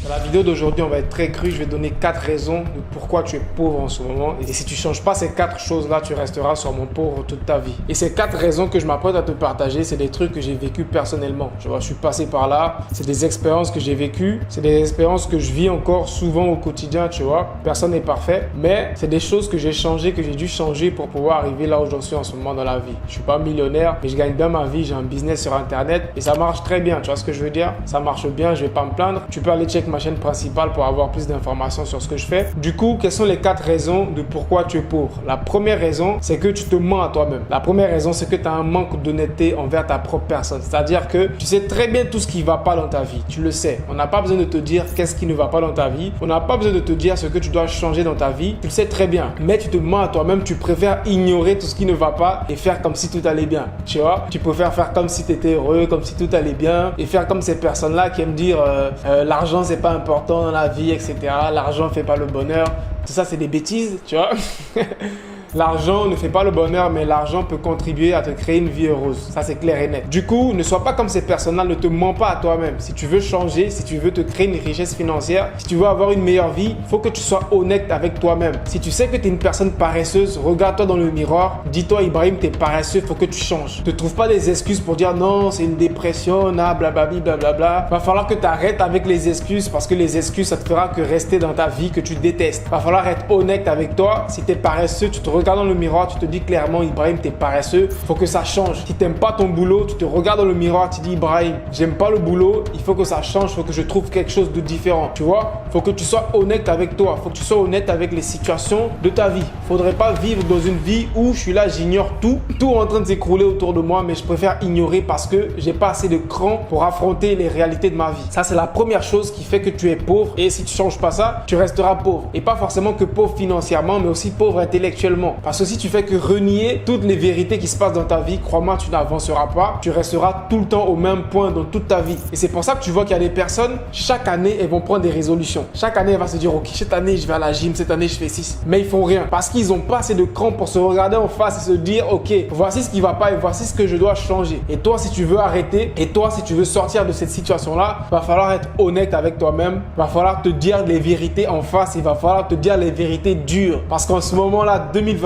Dans la vidéo d'aujourd'hui, on va être très cru. Je vais donner 4 raisons de pourquoi tu es pauvre en ce moment. Et si tu ne changes pas ces 4 choses-là, tu resteras sûrement pauvre toute ta vie. Et ces 4 raisons que je m'apprête à te partager, c'est des trucs que j'ai vécu personnellement. Tu vois, je suis passé par là. C'est des expériences que j'ai vécues. C'est des expériences que je vis encore souvent au quotidien, tu vois. Personne n'est parfait. Mais c'est des choses que j'ai changées, que j'ai dû changer pour pouvoir arriver là où j'en suis en ce moment dans la vie. Je suis pas millionnaire, mais je gagne bien ma vie. J'ai un business sur Internet et ça marche très bien. Tu vois ce que je veux dire? Ça marche bien, je vais pas me plaindre. Tu peux aller check ma chaîne principale pour avoir plus d'informations sur ce que je fais. Du coup, quelles sont les 4 raisons de pourquoi tu es pauvre? La première raison, c'est que tu te mens à toi-même. La première raison, c'est que tu as un manque d'honnêteté envers ta propre personne. C'est-à-dire que tu sais très bien tout ce qui ne va pas dans ta vie. Tu le sais. On n'a pas besoin de te dire qu'est-ce qui ne va pas dans ta vie. On n'a pas besoin de te dire ce que tu dois changer dans ta vie. Tu le sais très bien. Mais tu te mens à toi-même. Tu préfères ignorer tout ce qui ne va pas et faire comme si tout allait bien. Tu vois? Tu préfères faire comme si tu étais heureux, comme si tout allait bien et faire comme ces personnes-là qui aiment dire l'argent, c'est pas important dans la vie, etc. L'argent ne fait pas le bonheur. Tout ça, c'est des bêtises, tu vois. L'argent ne fait pas le bonheur, mais l'argent peut contribuer à te créer une vie heureuse. Ça, c'est clair et net. Du coup, ne sois pas comme ces personnes-là, ne te mens pas à toi-même. Si tu veux changer, si tu veux te créer une richesse financière, si tu veux avoir une meilleure vie, il faut que tu sois honnête avec toi-même. Si tu sais que tu es une personne paresseuse, regarde-toi dans le miroir, dis-toi, Ibrahim, tu es paresseux, il faut que tu changes. Ne trouve pas des excuses pour dire non, c'est une dépression, blablabla, blablabla. Va falloir que tu arrêtes avec les excuses parce que les excuses, ça te fera que rester dans ta vie que tu détestes. Va falloir être honnête avec toi. Si tu es paresseux, tu te regardes dans le miroir, tu te dis clairement, Ibrahim, t'es paresseux, faut que ça change. Si t'aimes pas ton boulot, tu te regardes dans le miroir, tu dis, Ibrahim, j'aime pas le boulot, il faut que ça change, faut que je trouve quelque chose de différent. Tu vois, faut que tu sois honnête avec toi, faut que tu sois honnête avec les situations de ta vie. Faudrait pas vivre dans une vie où je suis là, j'ignore tout est en train de s'écrouler autour de moi, mais je préfère ignorer parce que j'ai pas assez de cran pour affronter les réalités de ma vie. Ça, c'est la première chose qui fait que tu es pauvre, et si tu changes pas ça, tu resteras pauvre. Et pas forcément que pauvre financièrement, mais aussi pauvre intellectuellement. Parce que si tu fais que renier toutes les vérités qui se passent dans ta vie, crois-moi, tu n'avanceras pas. Tu resteras tout le temps au même point dans toute ta vie. Et c'est pour ça que tu vois qu'il y a des personnes, chaque année, elles vont prendre des résolutions. Chaque année, elles vont se dire, ok, cette année, je vais à la gym, cette année, je fais 6. Mais ils font rien parce qu'ils n'ont pas assez de cran pour se regarder en face et se dire, ok, voici ce qui va pas et voici ce que je dois changer. Et toi, si tu veux arrêter, et toi, si tu veux sortir de cette situation-là, va falloir être honnête avec toi-même. Va falloir te dire les vérités en face. Il va falloir te dire les vérités dures. Parce qu'en ce moment-là, 2022,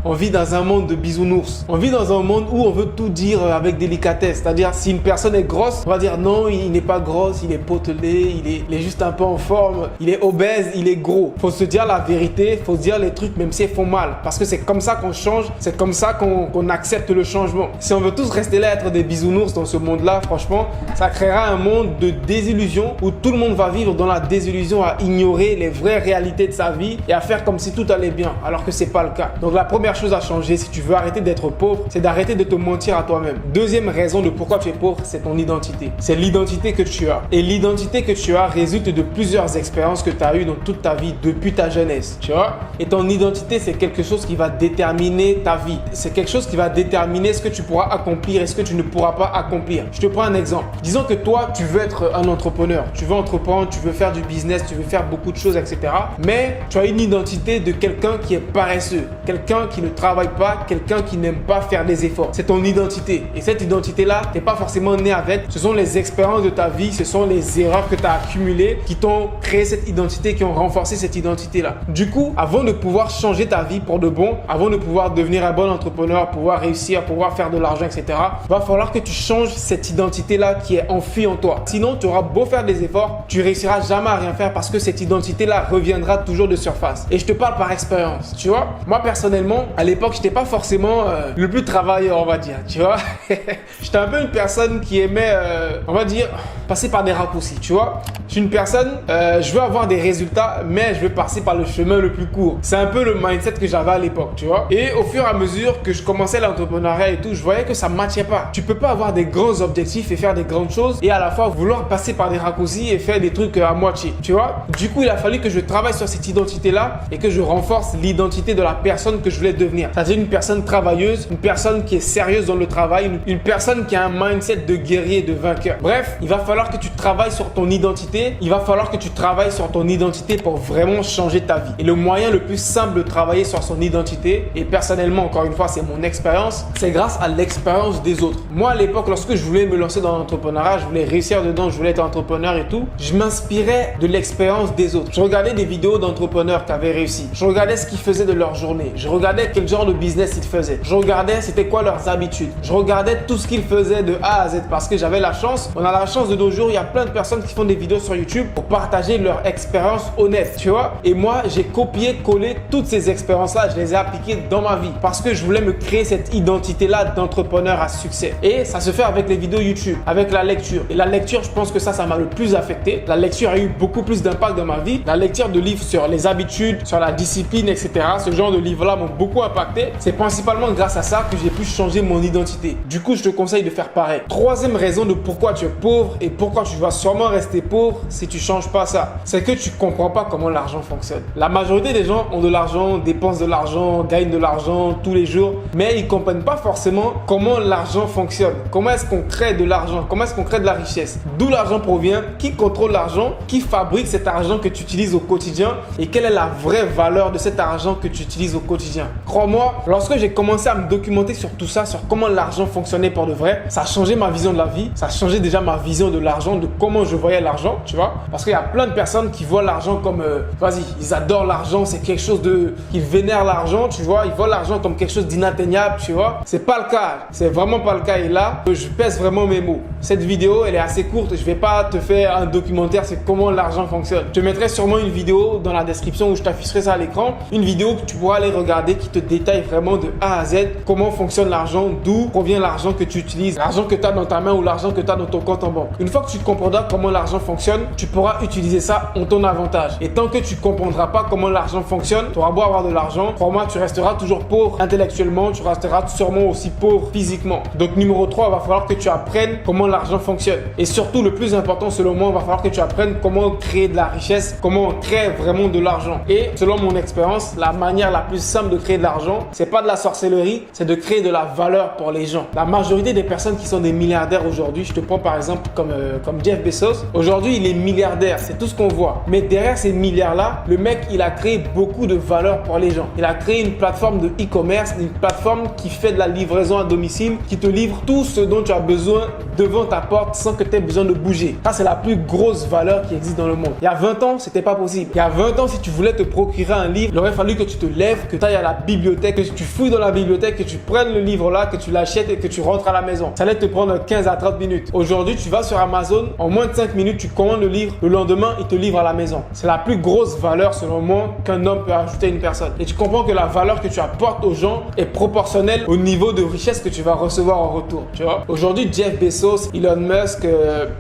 on vit dans un monde de bisounours. On vit dans un monde où on veut tout dire avec délicatesse. C'est-à-dire, si une personne est grosse, on va dire non, il n'est pas grosse, il est potelé, il est juste un peu en forme, il est obèse, il est gros. Faut se dire la vérité, faut se dire les trucs même si elles font mal. Parce que c'est comme ça qu'on change, c'est comme ça qu'on accepte le changement. Si on veut tous rester là, être des bisounours dans ce monde-là, franchement, ça créera un monde de désillusion où tout le monde va vivre dans la désillusion, à ignorer les vraies réalités de sa vie et à faire comme si tout allait bien, alors que c'est pas le cas. Donc la première chose à changer si tu veux arrêter d'être pauvre, c'est d'arrêter de te mentir à toi-même. Deuxième raison de pourquoi tu es pauvre, c'est ton identité. C'est l'identité que tu as. Et l'identité que tu as résulte de plusieurs expériences que tu as eues dans toute ta vie depuis ta jeunesse. Tu vois? Et ton identité, c'est quelque chose qui va déterminer ta vie. C'est quelque chose qui va déterminer ce que tu pourras accomplir et ce que tu ne pourras pas accomplir. Je te prends un exemple. Disons que toi, tu veux être un entrepreneur. Tu veux entreprendre, tu veux faire du business, tu veux faire beaucoup de choses, etc. Mais tu as une identité de quelqu'un qui est paresseux. Quelqu'un qui ne travaille pas, quelqu'un qui n'aime pas faire des efforts. C'est ton identité. Et cette identité-là, tu n'es pas forcément né avec. Ce sont les expériences de ta vie, ce sont les erreurs que tu as accumulées qui t'ont créé cette identité, qui ont renforcé cette identité-là. Du coup, avant de pouvoir changer ta vie pour de bon, avant de pouvoir devenir un bon entrepreneur, pouvoir réussir, pouvoir faire de l'argent, etc., va falloir que tu changes cette identité-là qui est enfuie en toi. Sinon, tu auras beau faire des efforts, tu réussiras jamais à rien faire parce que cette identité-là reviendra toujours de surface. Et je te parle par expérience, tu vois. Moi, personnellement, à l'époque, j'étais pas forcément le plus travailleur, on va dire, tu vois. J'étais un peu une personne qui aimait, on va dire, passer par des raccourcis, tu vois. Je suis une personne, je veux avoir des résultats, mais je veux passer par le chemin le plus court. C'est un peu le mindset que j'avais à l'époque, tu vois. Et au fur et à mesure que je commençais l'entrepreneuriat et tout, je voyais que ça ne matchait pas. Tu peux pas avoir des grands objectifs et faire des grandes choses et à la fois vouloir passer par des raccourcis et faire des trucs à moitié, tu vois. Du coup, il a fallu que je travaille sur cette identité-là et que je renforce l'identité de la personne que je voulais devenir. C'est-à-dire une personne travailleuse, une personne qui est sérieuse dans le travail, une personne qui a un mindset de guerrier, de vainqueur. Bref, il va falloir falloir que tu travailles sur ton identité. Il va falloir que tu travailles sur ton identité pour vraiment changer ta vie. Et le moyen le plus simple de travailler sur son identité, et personnellement, encore une fois, c'est mon expérience, c'est grâce à l'expérience des autres. Moi, à l'époque, lorsque je voulais me lancer dans l'entrepreneuriat, je voulais réussir dedans, je voulais être entrepreneur et tout, je m'inspirais de l'expérience des autres. Je regardais des vidéos d'entrepreneurs qui avaient réussi. Je regardais ce qu'ils faisaient de leur journée. Je regardais quel genre de business ils faisaient. Je regardais c'était quoi leurs habitudes. Je regardais tout ce qu'ils faisaient de A à Z parce que j'avais la chance. On a la chance de nos jours, il y a plein de personnes qui font des vidéos sur YouTube pour partager leur expérience honnête, tu vois. Et moi, j'ai copié-collé toutes ces expériences-là, je les ai appliquées dans ma vie parce que je voulais me créer cette identité-là d'entrepreneur à succès. Et ça se fait avec les vidéos YouTube, avec la lecture. Et la lecture, je pense que ça m'a le plus affecté. La lecture a eu beaucoup plus d'impact dans ma vie. La lecture de livres sur les habitudes, sur la discipline, etc. Ce genre de livres-là m'ont beaucoup impacté. C'est principalement grâce à ça que j'ai pu changer mon identité. Du coup, je te conseille de faire pareil. Troisième raison de pourquoi tu es pauvre et pourquoi tu vas sûrement rester pauvre si tu ne changes pas ça, c'est que tu ne comprends pas comment l'argent fonctionne. La majorité des gens ont de l'argent, dépensent de l'argent, gagnent de l'argent tous les jours, mais ils ne comprennent pas forcément comment l'argent fonctionne. Comment est-ce qu'on crée de l'argent? Comment est-ce qu'on crée de la richesse? D'où l'argent provient? Qui contrôle l'argent? Qui fabrique cet argent que tu utilises au quotidien? Et quelle est la vraie valeur de cet argent que tu utilises au quotidien? Crois-moi, lorsque j'ai commencé à me documenter sur tout ça, sur comment l'argent fonctionnait pour de vrai, ça a changé ma vision de la vie. Ça a changé déjà ma vision de l'argent, de comment je voyais l'argent, tu vois. Parce qu'il y a plein de personnes qui voient l'argent comme, vas-y, ils adorent l'argent, c'est quelque chose de... Ils vénèrent l'argent, tu vois. Ils voient l'argent comme quelque chose d'inatteignable, tu vois. C'est pas le cas. C'est vraiment pas le cas. Et là, je pèse vraiment mes mots. Cette vidéo, elle est assez courte. Je vais pas te faire un documentaire sur comment l'argent fonctionne. Je te mettrai sûrement une vidéo dans la description où je t'afficherai ça à l'écran. Une vidéo que tu pourras aller regarder qui te détaille vraiment de A à Z comment fonctionne l'argent, d'où provient l'argent que tu utilises, l'argent que tu as dans ta main ou l'argent que tu as dans ton compte en banque. Une fois que tu comprendras comment l'argent fonctionne, tu pourras utiliser ça en ton avantage. Et tant que tu comprendras pas comment l'argent fonctionne, tu auras beau avoir de l'argent, crois-moi, tu resteras toujours pauvre intellectuellement, tu resteras sûrement aussi pauvre physiquement. Donc numéro 3, il va falloir que tu apprennes comment l'argent fonctionne. Et surtout, le plus important selon moi, il va falloir que tu apprennes comment créer de la richesse, comment on crée vraiment de l'argent. Et selon mon expérience, la manière la plus simple de créer de l'argent, c'est pas de la sorcellerie, c'est de créer de la valeur pour les gens. La majorité des personnes qui sont des milliardaires aujourd'hui, je te prends par exemple comme Jeff Bezos. Aujourd'hui, il est milliardaire, c'est tout ce qu'on voit. Mais derrière ces milliards-là, le mec, il a créé beaucoup de valeur pour les gens. Il a créé une plateforme de e-commerce, une plateforme qui fait de la livraison à domicile, qui te livre tout ce dont tu as besoin devant ta porte sans que tu aies besoin de bouger. Ça, c'est la plus grosse valeur qui existe dans le monde. Il y a 20 ans, c'était pas possible. Il y a 20 ans, si tu voulais te procurer un livre, il aurait fallu que tu te lèves, que tu ailles à la bibliothèque, que tu fouilles dans la bibliothèque, que tu prennes le livre là, que tu l'achètes et que tu rentres à la maison. Ça allait te prendre 15 à 30 minutes. Aujourd'hui, tu vas sur Amazon, en moins de 5 minutes, tu commandes le livre. Le lendemain, il te livre à la maison. C'est la plus grosse valeur, selon moi, qu'un homme peut ajouter à une personne. Et tu comprends que la valeur que tu apportes aux gens est proportionnelle au niveau de richesse que tu vas recevoir en retour. Tu vois? Aujourd'hui, Jeff Bezos, Elon Musk,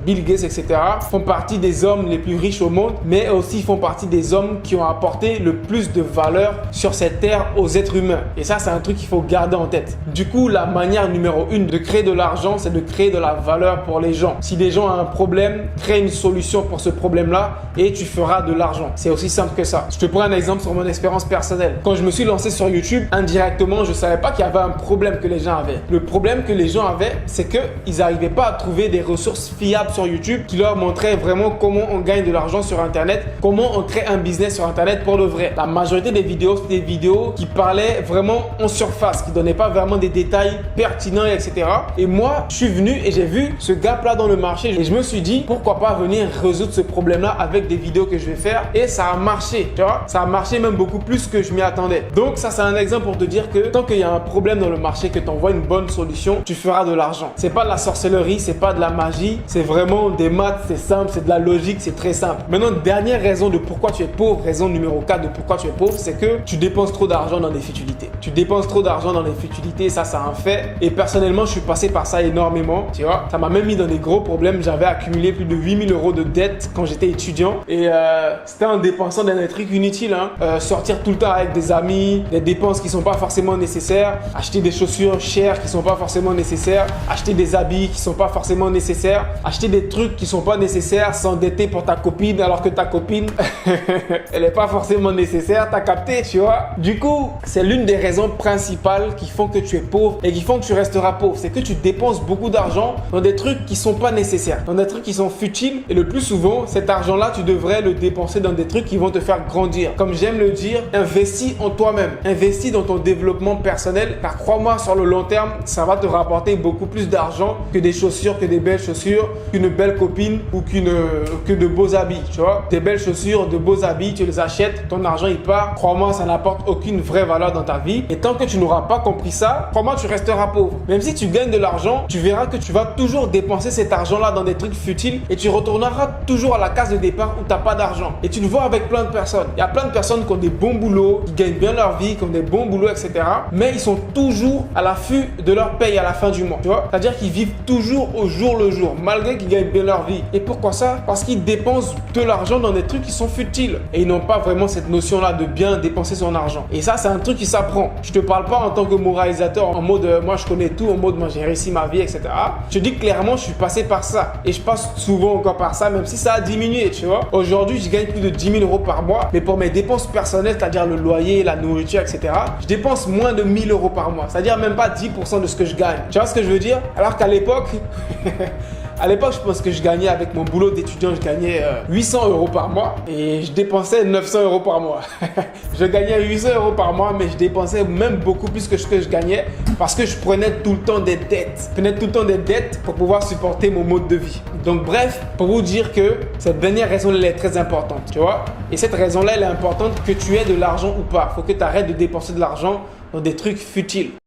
Bill Gates, etc. font partie des hommes les plus riches au monde, mais aussi font partie des hommes qui ont apporté le plus de valeur sur cette terre aux êtres humains. Et ça, c'est un truc qu'il faut garder en tête. Du coup, la manière numéro 1 de créer de l'argent, c'est de créer de la valeur pour les gens. Si les gens ont un problème, crée une solution pour ce problème-là et tu feras de l'argent. C'est aussi simple que ça. Je te prends un exemple sur mon expérience personnelle. Quand je me suis lancé sur YouTube, indirectement, je ne savais pas qu'il y avait un problème que les gens avaient. Le problème que les gens avaient, c'est qu'ils n'arrivaient pas à trouver des ressources fiables sur YouTube qui leur montraient vraiment comment on gagne de l'argent sur Internet, comment on crée un business sur Internet pour le vrai. La majorité des vidéos, c'était des vidéos qui parlaient vraiment en surface, qui ne donnaient pas vraiment des détails pertinents, etc. Et moi, je suis venu et j'ai vu ce gap-là dans le marché et je me suis dit, pourquoi pas venir résoudre ce problème-là avec des vidéos que je vais faire. Et ça a marché, tu vois. Ça a marché même beaucoup plus que je m'y attendais. Donc ça, c'est un exemple pour te dire que tant qu'il y a un problème dans le marché, que tu envoies une bonne solution, tu feras de l'argent. C'est pas de la sorcellerie, c'est pas de la magie, c'est vraiment des maths, c'est simple, c'est de la logique, c'est très simple. Maintenant, dernière raison de pourquoi tu es pauvre, raison numéro 4 de pourquoi tu es pauvre, c'est que tu dépenses trop d'argent dans des futilités. Tu dépenses trop d'argent dans les futilités, ça c'est un fait. Et personnellement, je suis passé par ça énormément, tu vois. Ça m'a même mis dans des gros problèmes. J'avais accumulé plus de 8 000 € de dettes quand j'étais étudiant. Et c'était en dépensant dans des trucs inutiles, hein. Sortir tout le temps avec des amis, des dépenses qui sont pas forcément nécessaires, acheter des chaussures chères qui sont pas forcément nécessaires, acheter des habits qui sont pas forcément nécessaires, acheter des trucs qui sont pas nécessaires, s'endetter pour ta copine alors que ta copine, elle est pas forcément nécessaire, t'as capté, tu vois. Du coup, c'est l'une des raisons principales qui font que tu es pauvre et qui font que tu resteras pauvre. C'est que tu dépenses beaucoup d'argent dans des trucs qui sont pas nécessaires. nécessaires, dans des trucs qui sont futiles. Et le plus souvent, cet argent-là, tu devrais le dépenser dans des trucs qui vont te faire grandir. Comme j'aime le dire, investis en toi-même, investis dans ton développement personnel, car crois-moi, sur le long terme, ça va te rapporter beaucoup plus d'argent que des chaussures, que des belles chaussures, qu'une belle copine ou que de beaux habits, tu vois. Des belles chaussures, de beaux habits, tu les achètes, ton argent il part. Crois-moi, ça n'apporte aucune vraie valeur dans ta vie. Et tant que tu n'auras pas compris ça, crois-moi, tu resteras pauvre. Même si tu gagnes de l'argent, tu verras que tu vas toujours dépenser cet argent-là dans des trucs futiles et tu retourneras toujours à la case de départ où tu n'as pas d'argent. Et tu le vois avec plein de personnes. Il y a plein de personnes qui ont des bons boulots, qui gagnent bien leur vie, qui ont des bons boulots, etc. Mais ils sont toujours à l'affût de leur paye à la fin du mois. Tu vois? C'est-à-dire qu'ils vivent toujours au jour le jour, malgré qu'ils gagnent bien leur vie. Et pourquoi ça? Parce qu'ils dépensent de l'argent dans des trucs qui sont futiles. Et ils n'ont pas vraiment cette notion-là de bien dépenser son argent. Et ça, c'est un truc qui s'apprend. Je te parle pas en tant que moralisateur, en mode moi je connais tout, en mode moi j'ai réussi ma vie, etc. Je te dis clairement, je suis passé par ça. Et je passe souvent encore par ça, même si ça a diminué, tu vois. Aujourd'hui, je gagne plus de 10 000 euros par mois. Mais pour mes dépenses personnelles, c'est-à-dire le loyer, la nourriture, etc., je dépense moins de 1 000 euros par mois. C'est-à-dire même pas 10% de ce que je gagne. Tu vois ce que je veux dire? Alors qu'à l'époque... À l'époque, je pense que je gagnais avec mon boulot d'étudiant, je gagnais 800 euros par mois et je dépensais 900 euros par mois. Je gagnais 800 euros par mois, mais je dépensais même beaucoup plus que ce que je gagnais parce que je prenais tout le temps des dettes. Je prenais tout le temps des dettes pour pouvoir supporter mon mode de vie. Donc bref, pour vous dire que cette dernière raison, elle est très importante, tu vois. Et cette raison-là, elle est importante que tu aies de l'argent ou pas. Il faut que tu arrêtes de dépenser de l'argent dans des trucs futiles.